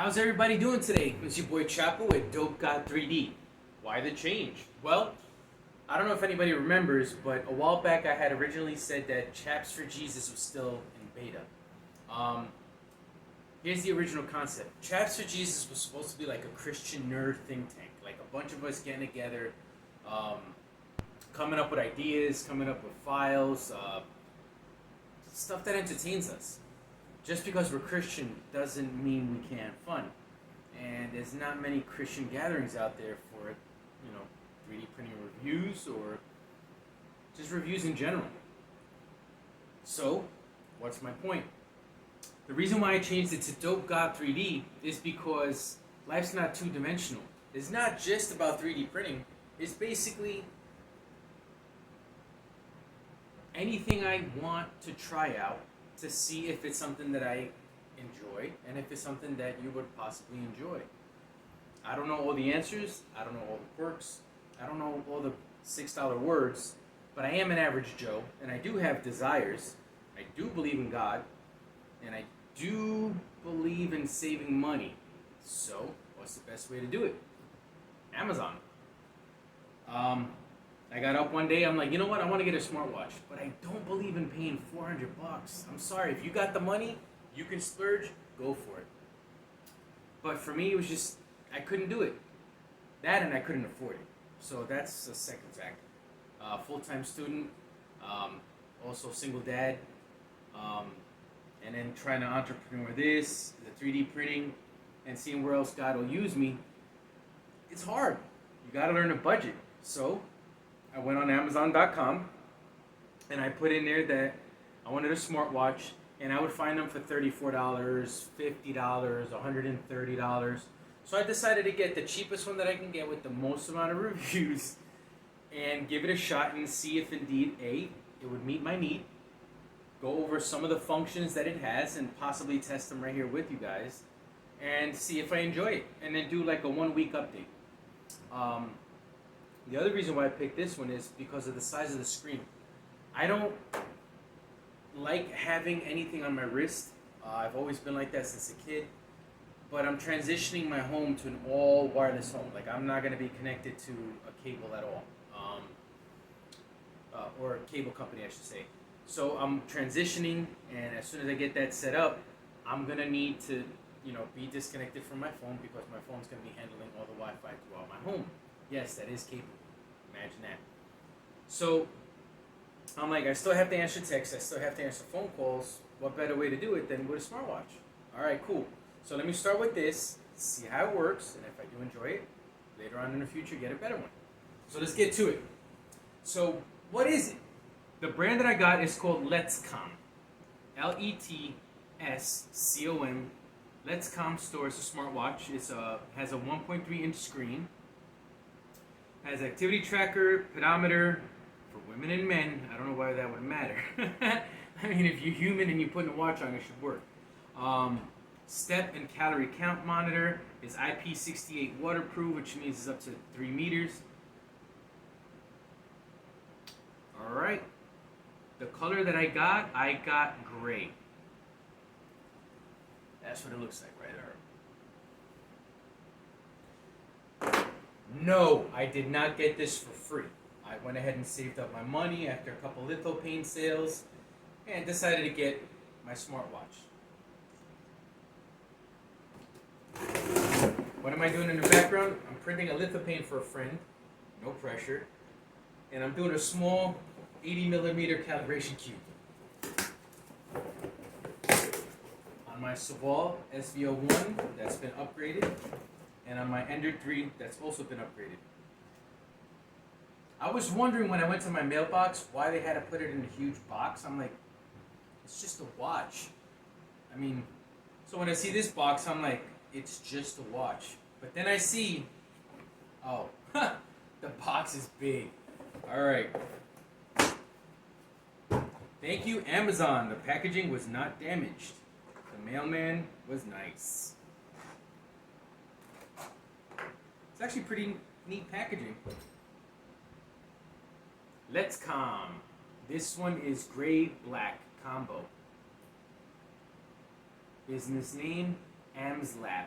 How's everybody doing today? It's your boy Chapo with Dope God 3D. Why the change? Well, I don't know if anybody remembers, but a while back I had originally said that Chaps for Jesus was still in beta. Here's the original concept. Chaps for Jesus was supposed to be like a Christian nerd think tank, like a bunch of us getting together, coming up with ideas, coming up with files, stuff that entertains us. Just because we're Christian doesn't mean we can't have fun. And there's not many Christian gatherings out there for, 3D printing reviews or just reviews in general. So, what's my point? The reason why I changed it to Dope God 3D is because life's not two-dimensional. It's not just about 3D printing. It's basically anything I want to try out to see if it's something that I enjoy and if it's something that you would possibly enjoy. I don't know all the answers, I don't know all the quirks, I don't know all the $6 words, but I am an average Joe and I do have desires. I do believe in God and I do believe in saving money. So, what's the best way to do it? Amazon. I got up one day, I'm like, you know what, I want to get a smartwatch, but I don't believe in paying $400. I'm sorry, if you got the money, you can splurge, go for it. But for me, it was just, I couldn't do it. That and I couldn't afford it. So that's a second factor. Full-time student, also single dad, and then trying to entrepreneur this, the 3D printing, and seeing where else God will use me. It's hard. You got to learn a budget. So I went on Amazon.com and I put in there that I wanted a smartwatch, and I would find them for $34, $50, $130. So I decided to get the cheapest one that I can get with the most amount of reviews and give it a shot and see if indeed it would meet my need. Go over some of the functions that it has and possibly test them right here with you guys and see if I enjoy it, and then do like a 1-week update. The other reason why I picked this one is because of the size of the screen. I don't like having anything on my wrist. I've always been like that since a kid. But I'm transitioning my home to an all wireless home. Like, I'm not going to be connected to a cable at all. Or a cable company, I should say. So I'm transitioning, and as soon as I get that set up, I'm going to need to, be disconnected from my phone because my phone's going to be handling all the Wi-Fi throughout my home. Yes, that is capable. Imagine that. So, I'm like, I still have to answer texts, I still have to answer phone calls. What better way to do it than with a smartwatch? Alright, cool. So let me start with this, see how it works, and if I do enjoy it, later on in the future, get a better one. So let's get to it. So, what is it? The brand that I got is called Letscom. Letscom. Letscom store is a smartwatch. It has a 1.3-inch screen. Has activity tracker, pedometer for women and men. I don't know why that would matter. I mean, if you're human and you put a watch on, it should work. Step and calorie count monitor is IP68 waterproof, which means it's up to 3 meters. All right. The color that I got gray. That's what it looks like right there. No, I did not get this for free. I went ahead and saved up my money after a couple lithophane sales and decided to get my smartwatch. What am I doing in the background? I'm printing a lithophane for a friend, no pressure, and I'm doing a small 80mm calibration cube. On my Saval SVO1, that's been upgraded, and on my Ender 3, that's also been upgraded. I was wondering when I went to my mailbox why they had to put it in a huge box. I'm like, it's just a watch. I mean, so when I see this box, I'm like, it's just a watch. But then I see, oh, the box is big. All right. Thank you, Amazon. The packaging was not damaged. The mailman was nice. It's actually pretty neat packaging. Letscom. This one is gray-black combo. Business name, AMS Lab.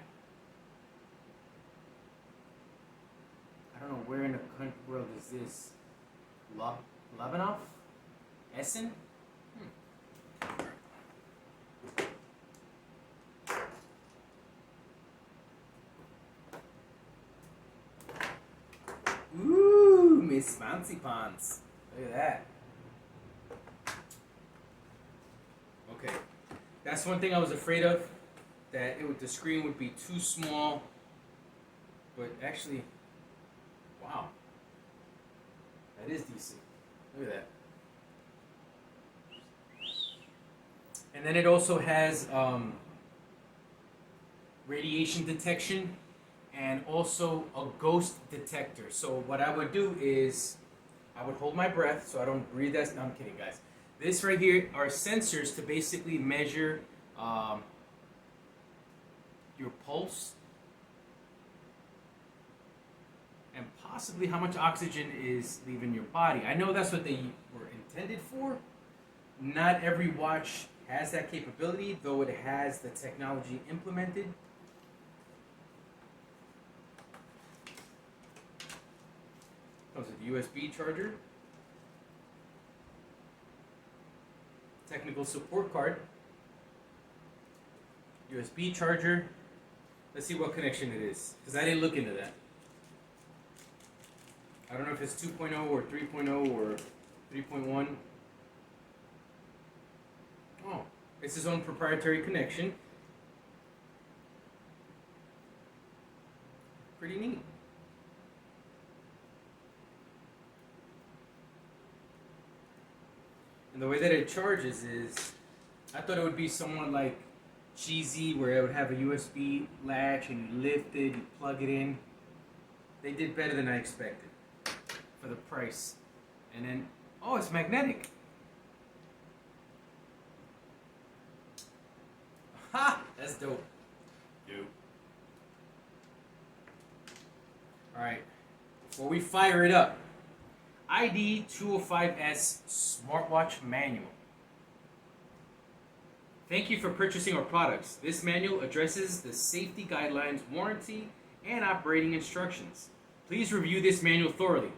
don't know where in the world is this. Lebanon? Essen? Ooh, Miss Fancy Pants. Look at that. Okay. That's one thing I was afraid of. That the screen would be too small. But actually, wow. That is decent. Look at that. And then it also has radiation detection and also a ghost detector. So what I would do is I would hold my breath so I don't breathe. No, I'm kidding, guys. This right here are sensors to basically measure your pulse and possibly how much oxygen is leaving your body. I know that's what they were intended for. Not every watch has that capability, though it has the technology implemented. Comes with USB charger, technical support card, USB charger. Let's see what connection it is, because I didn't look into that. I don't know if it's 2.0 or 3.0 or 3.1. Oh, it's his own proprietary connection. Pretty neat. And the way that it charges is, I thought it would be somewhat like cheesy, where it would have a USB latch and you lift it, you plug it in. They did better than I expected for the price. And then, oh, it's magnetic. Ha! That's dope. Dope. Alright, before we fire it up, ID205s smartwatch manual. Thank you for purchasing our products. This manual addresses the safety guidelines, warranty, and operating instructions. Please review this manual thoroughly.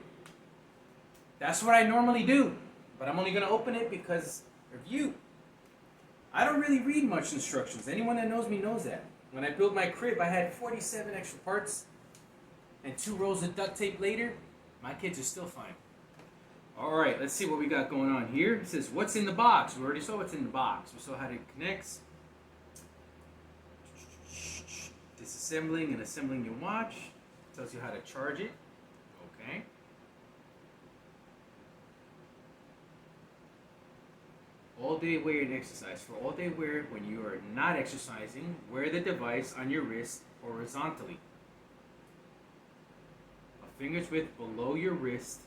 That's what I normally do, but I'm only going to open it because review. I don't really read much instructions. Anyone that knows me knows that. When I built my crib, I had 47 extra parts, and 2 rolls of duct tape later, my kids are still fine. Alright, let's see what we got going on here. It says, what's in the box? We already saw what's in the box. We saw how it connects. Disassembling and assembling your watch. Tells you how to charge it. Okay. All day wear and exercise. For all day wear, when you are not exercising, wear the device on your wrist horizontally. A finger's width below your wrist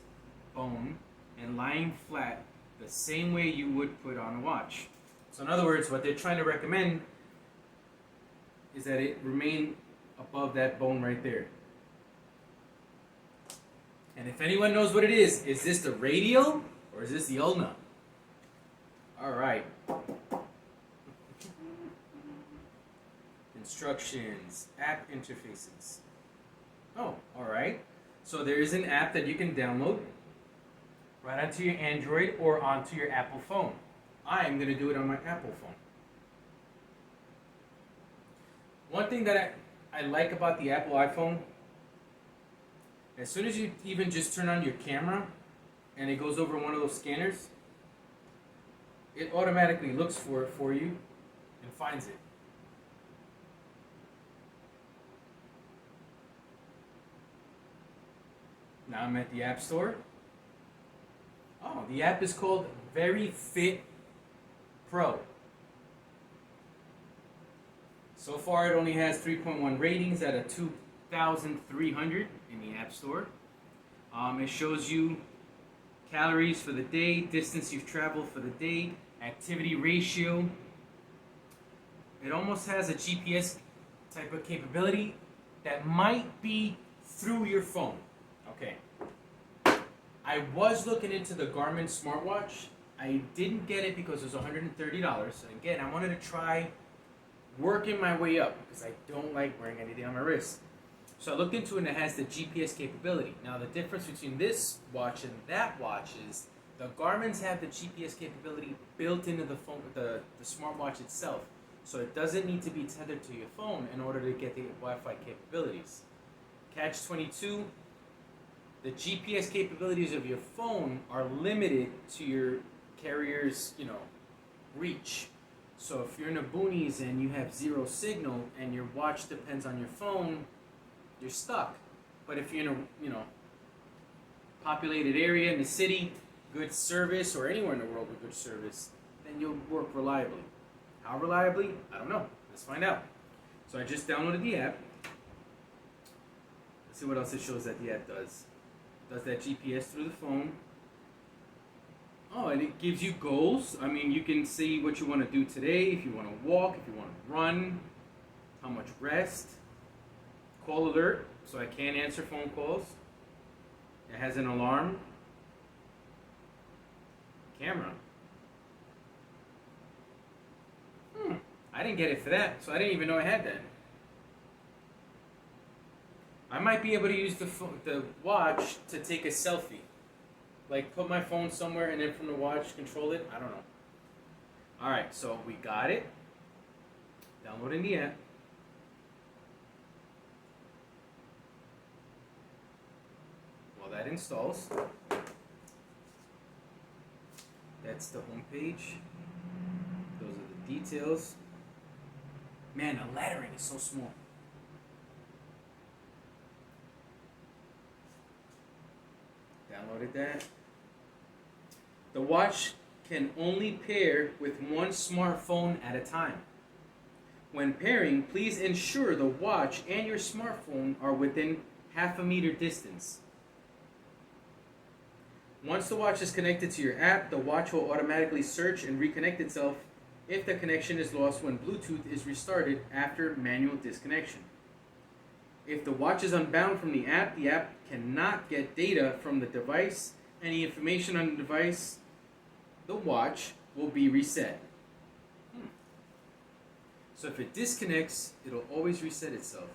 bone and lying flat the same way you would put on a watch. So in other words, what they're trying to recommend is that it remain above that bone right there. And if anyone knows what it is this the radial or is this the ulna? Alright. Instructions, app interfaces. Oh, alright. So there is an app that you can download right onto your Android or onto your Apple phone. I am going to do it on my Apple phone. One thing that I like about the Apple iPhone, as soon as you even just turn on your camera and it goes over one of those scanners, it automatically looks for it for you and finds it. Now I'm at the App Store. Oh, the app is called Very Fit Pro. So far it only has 3.1 ratings out of 2,300 in the App Store. It shows you calories for the day, distance you've traveled for the day, activity ratio. It almost has a GPS type of capability that might be through your phone. Okay. I was looking into the Garmin smartwatch. I didn't get it because it was $130. Again, I wanted to try working my way up because I don't like wearing anything on my wrist. So I looked into it and it has the GPS capability. Now the difference between this watch and that watch is the Garmin's have the GPS capability built into the phone, the smartwatch itself. So it doesn't need to be tethered to your phone in order to get the Wi-Fi capabilities. Catch 22, the GPS capabilities of your phone are limited to your carrier's, reach. So if you're in the boonies and you have zero signal and your watch depends on your phone, you're stuck. But if you're in a, populated area in the city, good service, or anywhere in the world with good service, then you'll work reliably. How reliably? I don't know. Let's find out. So I just downloaded the app. Let's see what else it shows that the app does. It does that GPS through the phone. Oh, and it gives you goals. I mean, you can see what you want to do today, if you want to walk, if you want to run, how much rest. Call alert, so I can answer phone calls. It has an alarm. Camera. I didn't get it for that, so I didn't even know I had that. I might be able to use the watch to take a selfie. Like put my phone somewhere and then from the watch control it. I don't know. Alright, so we got it. Downloading the app. While that installs. That's the home page. Those are the details. Man, the lettering is so small. Downloaded that. The watch can only pair with one smartphone at a time. When pairing, please ensure the watch and your smartphone are within half a meter distance. Once the watch is connected to your app, the watch will automatically search and reconnect itself if the connection is lost when Bluetooth is restarted after manual disconnection. If the watch is unbound from the app cannot get data from the device. Any information on the device, the watch will be reset. So if it disconnects, it'll always reset itself.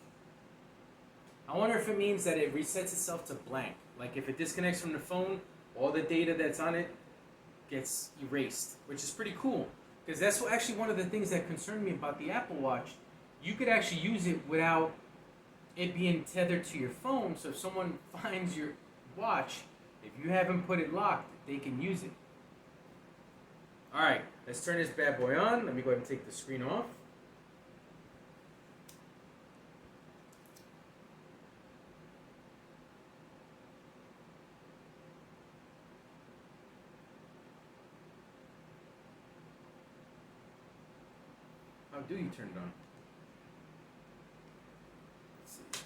I wonder if it means that it resets itself to blank. Like if it disconnects from the phone, all the data that's on it gets erased, which is pretty cool. Because that's actually one of the things that concerned me about the Apple Watch. You could actually use it without it being tethered to your phone. So if someone finds your watch, if you haven't put it locked, they can use it. Alright, let's turn this bad boy on. Let me go ahead and take the screen off. How do you turn it on? Let's see.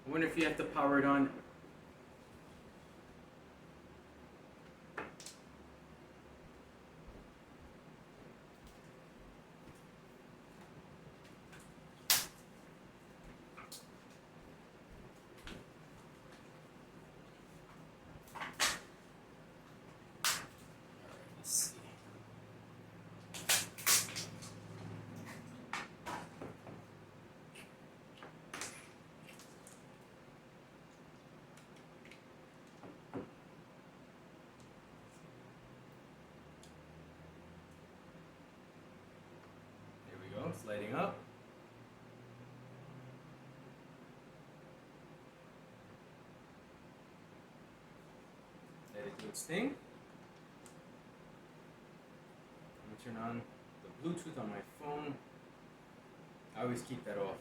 I wonder if you have to power it on. It's lighting up. Let it do its thing. I'm gonna turn on the Bluetooth on my phone. I always keep that off.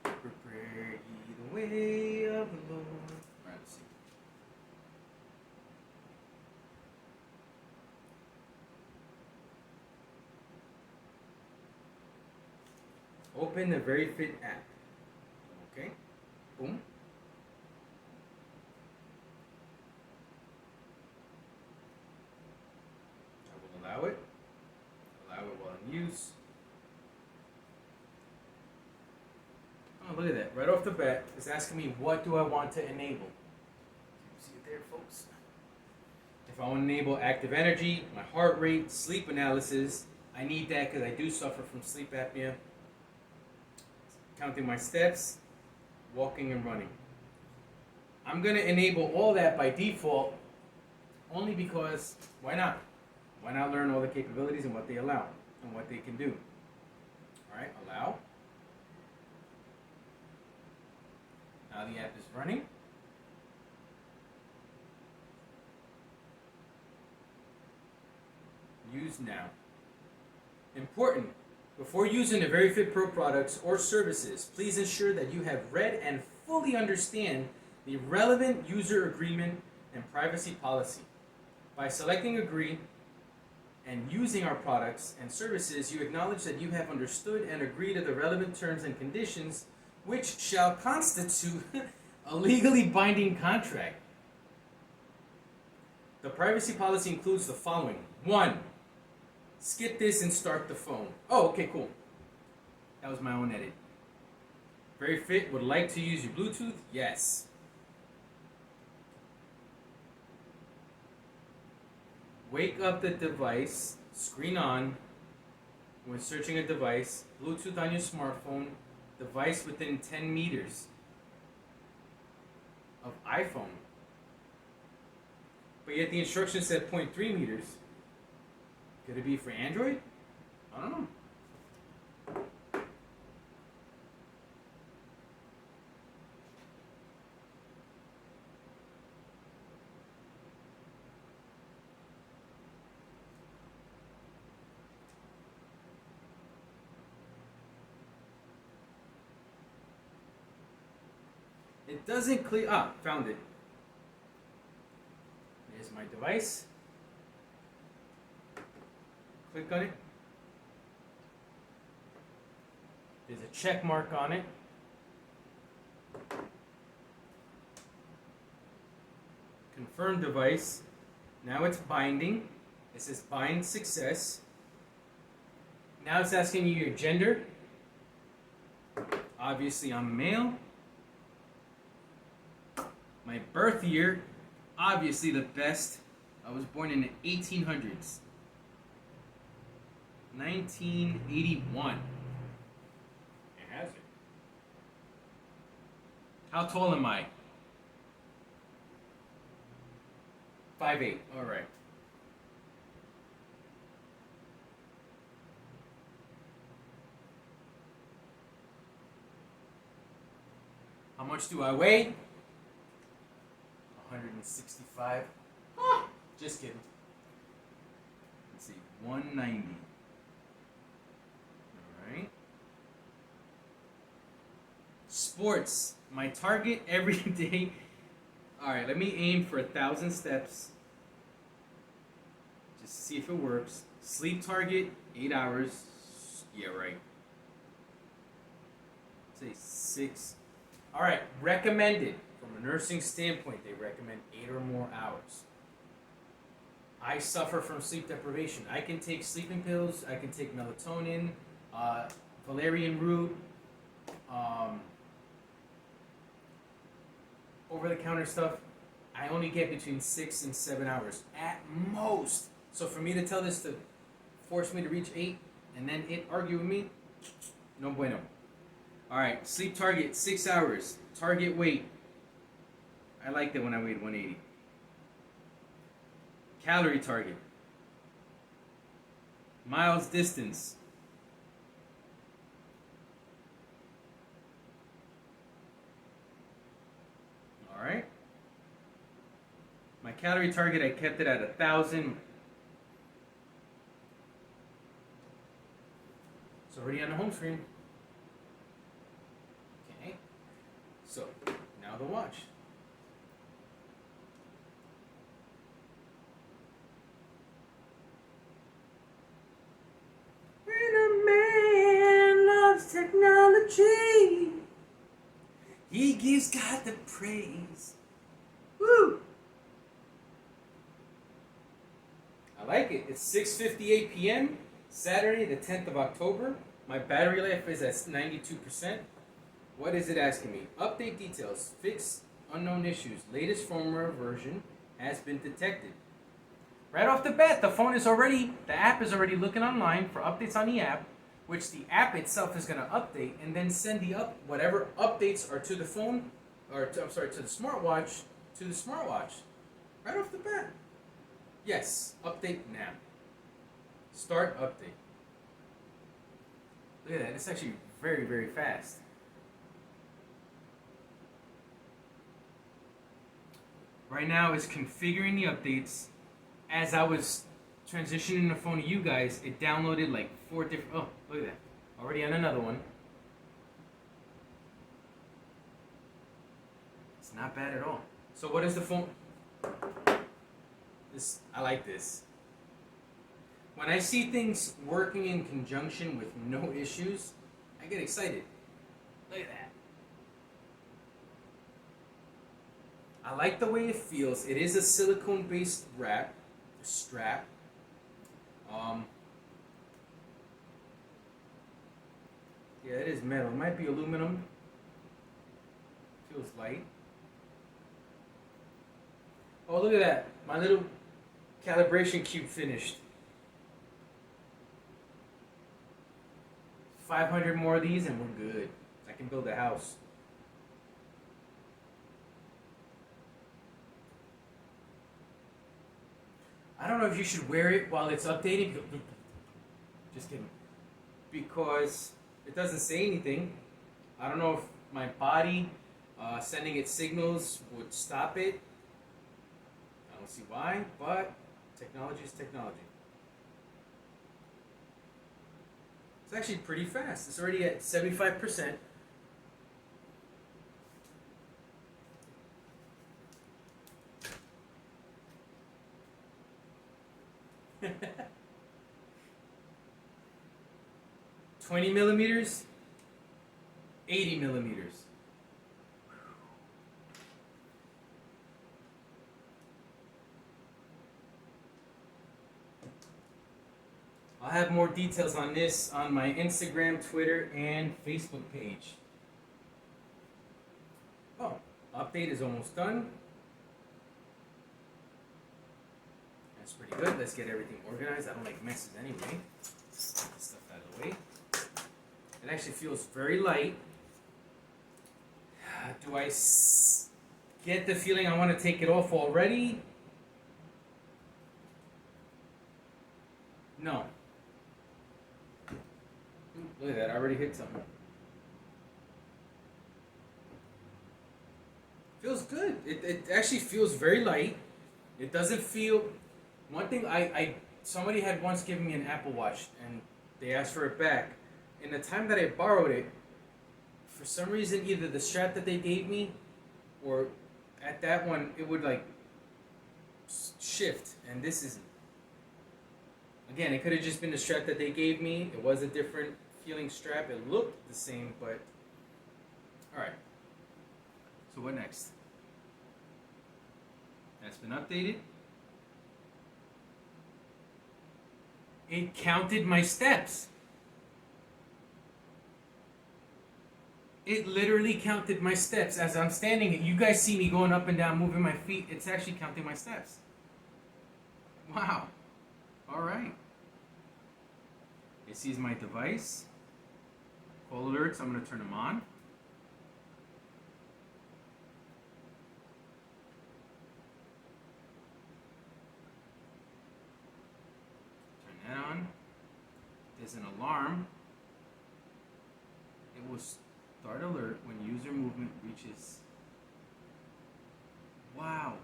Prepare ye the way of the Lord. Alright, let's see. Open the Very Fit app. Okay. Boom. on use. Oh, look at that. Right off the bat, it's asking me what do I want to enable. See it there, folks? If I want to enable active energy, my heart rate, sleep analysis, I need that because I do suffer from sleep apnea. Counting my steps, walking and running. I'm going to enable all that by default only because why not? Why not learn all the capabilities and what they allow and what they can do? All right, allow. Now the app is running. Use now. Important. Before using the VeryFit Pro products or services, please ensure that you have read and fully understand the relevant user agreement and privacy policy. By selecting Agree and using our products and services, you acknowledge that you have understood and agreed to the relevant terms and conditions which shall constitute a legally binding contract. The privacy policy includes the following. 1. Skip this and start the phone. Oh, okay, cool. That was my own edit. VeryFit would like to use your Bluetooth? Yes. Wake up the device, screen on, when searching a device, Bluetooth on your smartphone, device within 10 meters of iPhone. But yet the instructions said 0.3 meters. Could it be for Android? I don't know. It doesn't clear. Ah, found it. There's my device. Click on it. There's a check mark on it. Confirm device. Now it's binding. It says bind success. Now it's asking you your gender. Obviously I'm male. My birth year, obviously the best. I was born in the 1800s. 1981. It has it. How tall am I? 5'8". All right. How much do I weigh? 165. Ah, just kidding. Let's see, 190. All right. Sports. My target every day. All right, let me aim for 1,000 steps. Just to see if it works. Sleep target 8 hours. Yeah, right. Say 6. All right, recommended. From a nursing standpoint, they recommend 8 or more hours. I suffer from sleep deprivation. I can take sleeping pills. I can take melatonin, valerian root, over-the-counter stuff. I only get between 6 and 7 hours at most. So for me to tell this to force me to reach 8 and then it argue with me, no bueno. All right, sleep target 6 hours. Target weight. I liked it when I weighed 180. Calorie target. Miles distance. All right. My calorie target, I kept it at 1,000. It's already on the home screen. Okay. So, now the watch. When a man loves technology, he gives God the praise. Woo! I like it. It's 6:58 p.m. Saturday, the 10th of October. My battery life is at 92%. What is it asking me? Update details. Fix unknown issues. Latest firmware version has been detected. Right off the bat, the app is already looking online for updates on the app, which the app itself is going to update and then send whatever updates are to the phone, to the smartwatch, right off the bat. Yes, update now. Start update. Look at that, it's actually very, very fast. Right now it's configuring the updates. As I was transitioning the phone to you guys, it downloaded like 4 different, oh, look at that. Already on another one. It's not bad at all. So what is the phone? I like this. When I see things working in conjunction with no issues, I get excited. Look at that. I like the way it feels. It is a silicone-based strap. Yeah, it is metal. It might be aluminum. Feels light. Oh, look at that. My little calibration cube finished. 500 more of these and we're good. I can build a house. I don't know if you should wear it while it's updating. Just kidding. Because it doesn't say anything. I don't know if my body sending it signals would stop it. I don't see why, but technology is technology. It's actually pretty fast. It's already at 75%. $20 millimeters, 80 millimeters. I'll have more details on this on my Instagram, Twitter, and Facebook page. Oh, update is almost done. That's pretty good. Let's get everything organized. I don't like messes anyway. Stuff out of the way. It actually feels very light. Do I get the feeling I want to take it off already? No. Look at that, I already hit something. Feels good. It actually feels very light. It doesn't feel... One thing, somebody had once given me an Apple Watch and they asked for it back. In the time that I borrowed it, for some reason, either the strap that they gave me or at that one, it would like shift, and this isn't. Again, it could have just been the strap that they gave me. It was a different feeling strap. It looked the same, but alright. So what next? That's been updated. It counted my steps. It literally counted my steps as I'm standing. You guys see me going up and down, moving my feet. It's actually counting my steps. Wow. All right. It sees my device. Call alerts, I'm going to turn them on. Turn that on. There's an alarm. It will start alert when user movement reaches. Wow.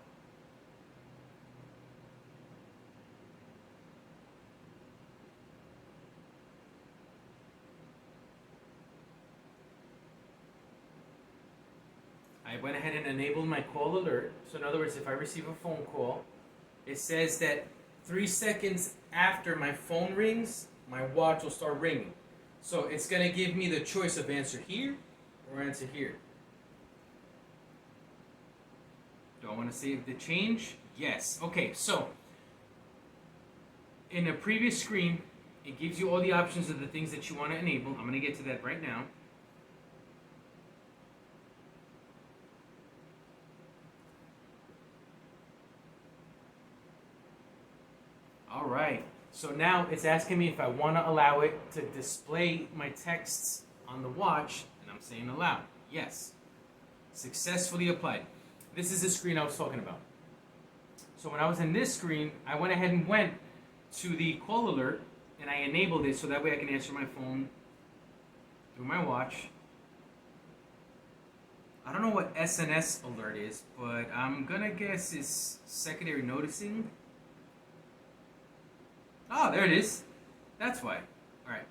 I went ahead and enabled my call alert. So in other words, if I receive a phone call, it says that 3 seconds after my phone rings, my watch will start ringing. So it's going to give me the choice of answer here or answer here. Do I want to save the change? Yes. Okay, so in the previous screen, It gives you all the options of the things that you want to enable. I'm going to get to that right now. All right. So now it's asking me if I want to allow it to display my texts on the watch, and I'm saying allow. Yes. Successfully applied. This is the screen I was talking about. So when I was in this screen, I went ahead and went to the call alert, and I enabled it so that way I can answer my phone through my watch. I don't know what SNS alert is, but I'm gonna guess it's secondary noticing. Oh, there it is. That's why. Alright.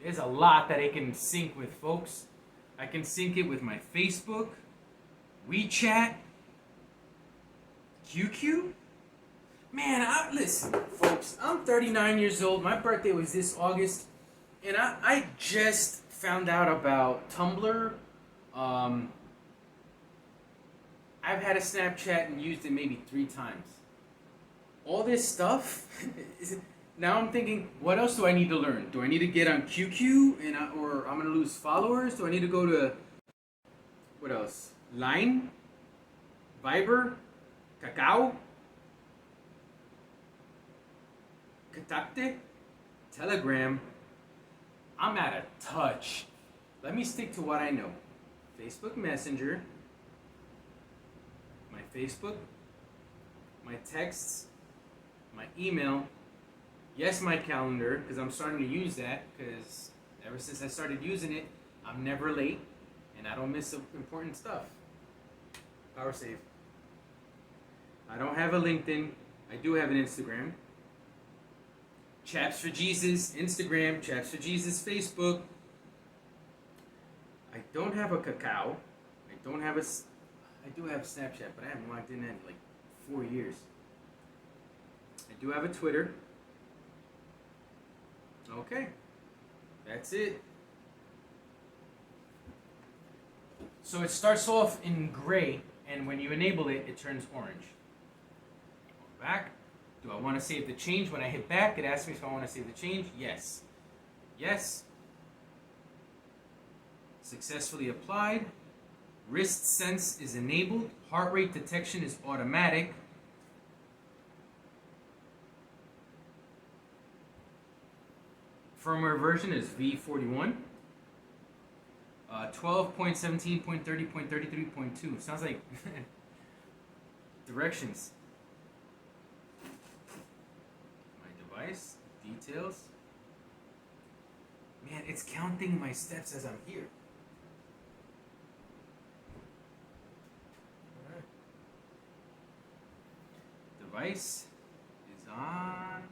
There's a lot that I can sync with, folks. I can sync it with my Facebook, WeChat, QQ. Man, listen, folks, I'm 39 years old. My birthday was this August. And I just found out about Tumblr. I've had a Snapchat and used it maybe 3 times. All this stuff, now I'm thinking, what else do I need to learn? Do I need to get on QQ or I'm going to lose followers? Do I need to go to, what else? Line? Viber? Kakao? Detector? Telegram? I'm out of touch. Let me stick to what I know. Facebook Messenger, my Facebook, my texts, my email, yes, my calendar, because I'm starting to use that, because ever since I started using it, I'm never late, and I don't miss important stuff. Power save. I don't have a LinkedIn. I do have an Instagram. Chaps for Jesus, Instagram, Chaps for Jesus, Facebook. I don't have a Kakao. I do have Snapchat, but I haven't logged in like 4 years. I do have a Twitter. Okay. That's it. So it starts off in gray, and when you enable it, it turns orange. Go back. Do I want to save the change? When I hit back, it asks me if I want to save the change. Yes. Yes. Successfully applied. Wrist sense is enabled. Heart rate detection is automatic. Firmware version is V41. 12.17.30.33.2. Sounds like directions. My device, details. Man, it's counting my steps as I'm here. Alright. Device is on.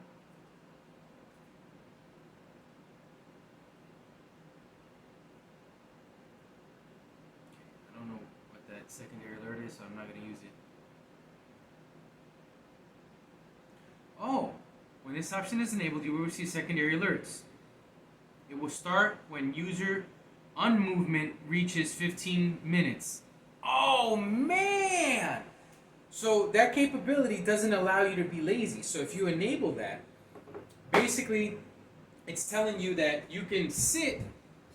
I don't know what that secondary alert is, so I'm not going to use it. Oh, when this option is enabled, you will receive secondary alerts. It will start when user unmovement reaches 15 minutes. Oh, man! So that capability doesn't allow you to be lazy. So if you enable that, basically it's telling you that you can sit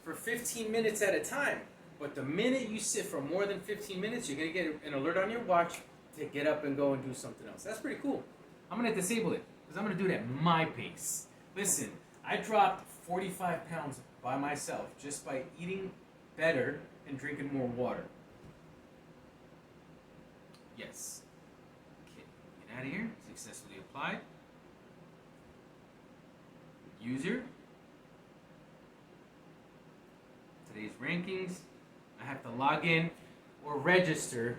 for 15 minutes at a time. But the minute you sit for more than 15 minutes, you're going to get an alert on your watch to get up and go and do something else. That's pretty cool. I'm going to disable it because I'm going to do it at my pace. Listen, I dropped 45 pounds by myself just by eating better and drinking more water. Yes. Okay, get out of here. Successfully applied. User. Today's rankings. I have to log in or register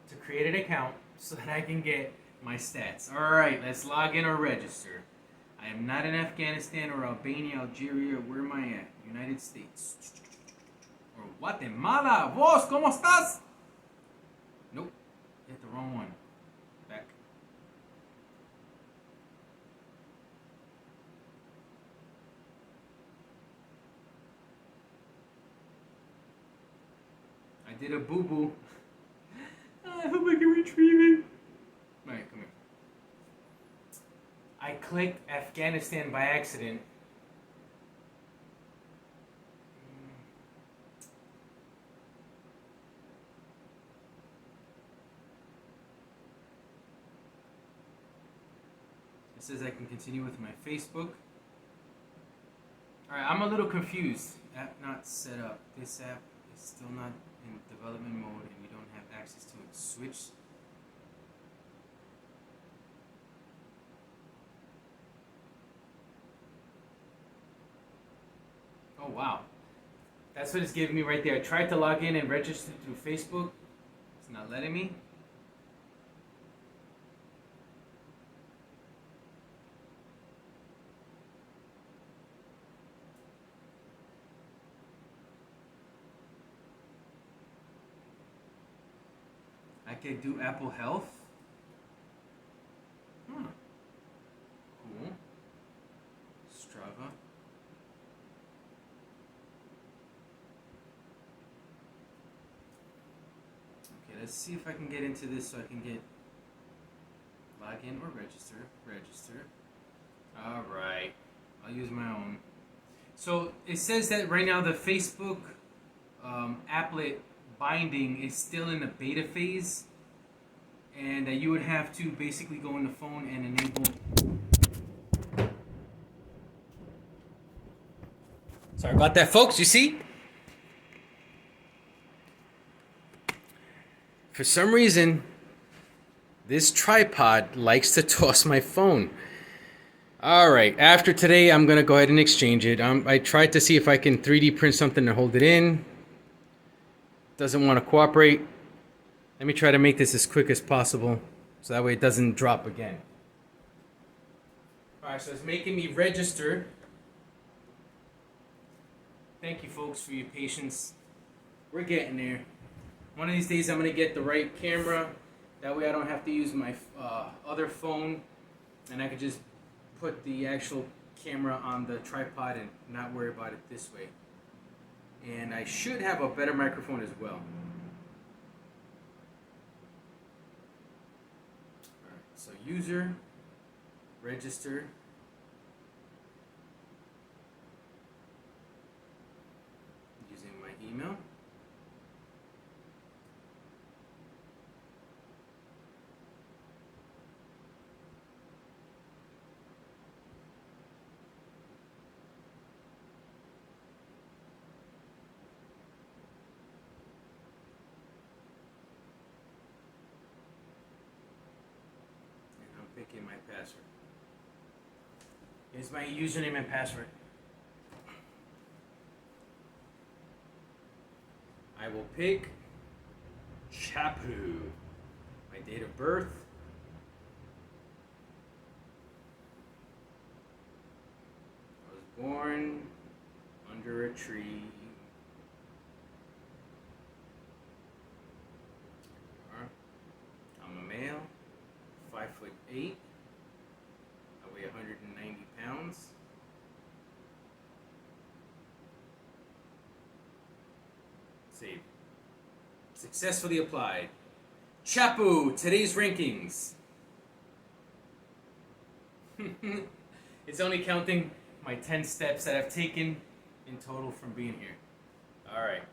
to create an account so that I can get my stats. Alright, let's log in or register. I am not in Afghanistan or Albania, Algeria. Where am I at? United States. Or Guatemala. Vos, ¿cómo estás? Nope. Hit the wrong one. Back. I did a boo-boo. I hope I can retrieve it. Alright, come here. I clicked Afghanistan by accident. It says I can continue with my Facebook. Alright, I'm a little confused. App not set up. This app is still not in development mode and we don't have access to it. Switch. Oh wow. That's what it's giving me right there. I tried to log in and register through Facebook. It's not letting me. I could do Apple Health. Cool. Strava. Okay, let's see if I can get into this so I can get log in or register. Register. Alright. I'll use my own. So it says that right now the Facebook applet binding is still in the beta phase, and that you would have to basically go in the phone and enable. Sorry about that, folks. You see, for some reason this tripod likes to toss my phone. Alright, after today I'm gonna go ahead and exchange it. I tried to see if I can 3D print something to hold it in. Doesn't want to cooperate. Let me try to make this as quick as possible so that way it doesn't drop again. Alright, so it's making me register. Thank you folks for your patience. We're getting there. One of these days I'm going to get the right camera. That way I don't have to use my other phone, and I could just put the actual camera on the tripod and not worry about it this way. And I should have a better microphone as well. Alright, so user, register. Using my email. Picking my password. Here's my username and password. I will pick Chapu. My date of birth. I was born under a tree. I'm a male. 5'8". I weigh 190 pounds. Save. Successfully applied. Chapu, today's rankings. It's only counting my 10 steps that I've taken in total from being here. Alright.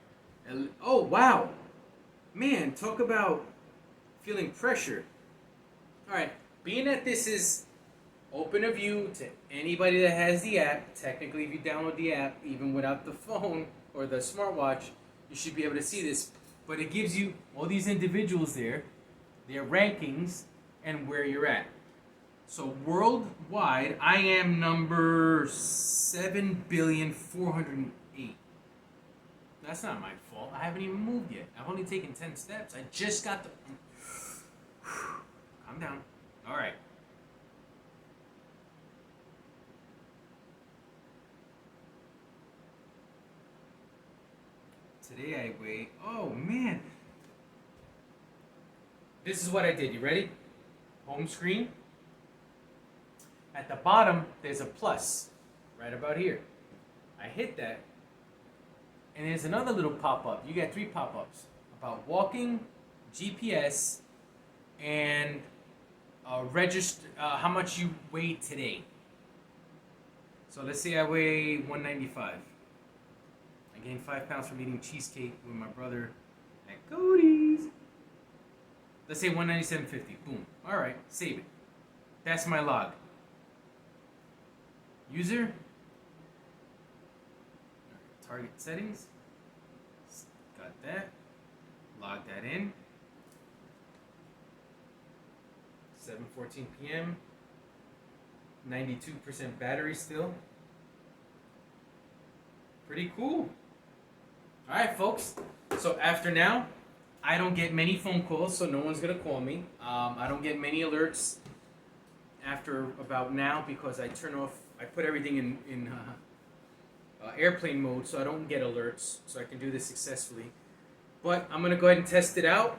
Oh, wow. Man, talk about feeling pressure. Alright, being that this is open of view to anybody that has the app, technically if you download the app, even without the phone or the smartwatch, you should be able to see this. But it gives you all these individuals there, their rankings, and where you're at. So worldwide, I am number 7,408,000,000. That's not my fault. I haven't even moved yet. I've only taken 10 steps. I just got the... Calm down. All right. Today I weigh... Oh, man. This is what I did. You ready? Home screen. At the bottom, there's a plus. Right about here. I hit that. And there's another little pop-up. You got 3 pop-ups. About walking, GPS, and register how much you weigh today. So let's say I weigh 195. I gained 5 pounds from eating cheesecake with my brother at Cody's. Let's say 197.50. Boom. All right, save it. That's my log. User. Target settings. Got that. Log that in. 7:14 p.m. 92% battery still. Pretty cool. All right, folks. So after now, I don't get many phone calls, so no one's gonna call me. I don't get many alerts after about now because I put everything in airplane mode, so I don't get alerts, so I can do this successfully. But I'm gonna go ahead and test it out.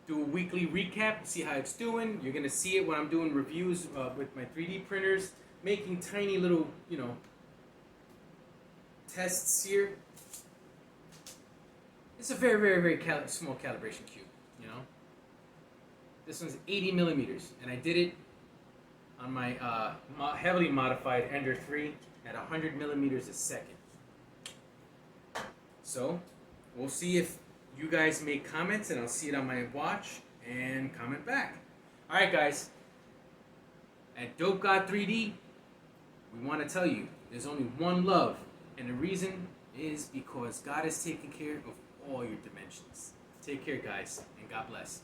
Do a weekly recap, see how it's doing. You're gonna see it when I'm doing reviews with my 3D printers, making tiny little, tests here. It's a very, very, very small calibration cube, This one's 80 millimeters, and I did it on my heavily modified Ender 3 at 100 millimeters a second. So, we'll see if you guys make comments, and I'll see it on my watch and comment back. All right, guys. At Dope God 3D, we want to tell you there's only one love, and the reason is because God is taking care of all your dimensions. Take care, guys, and God bless.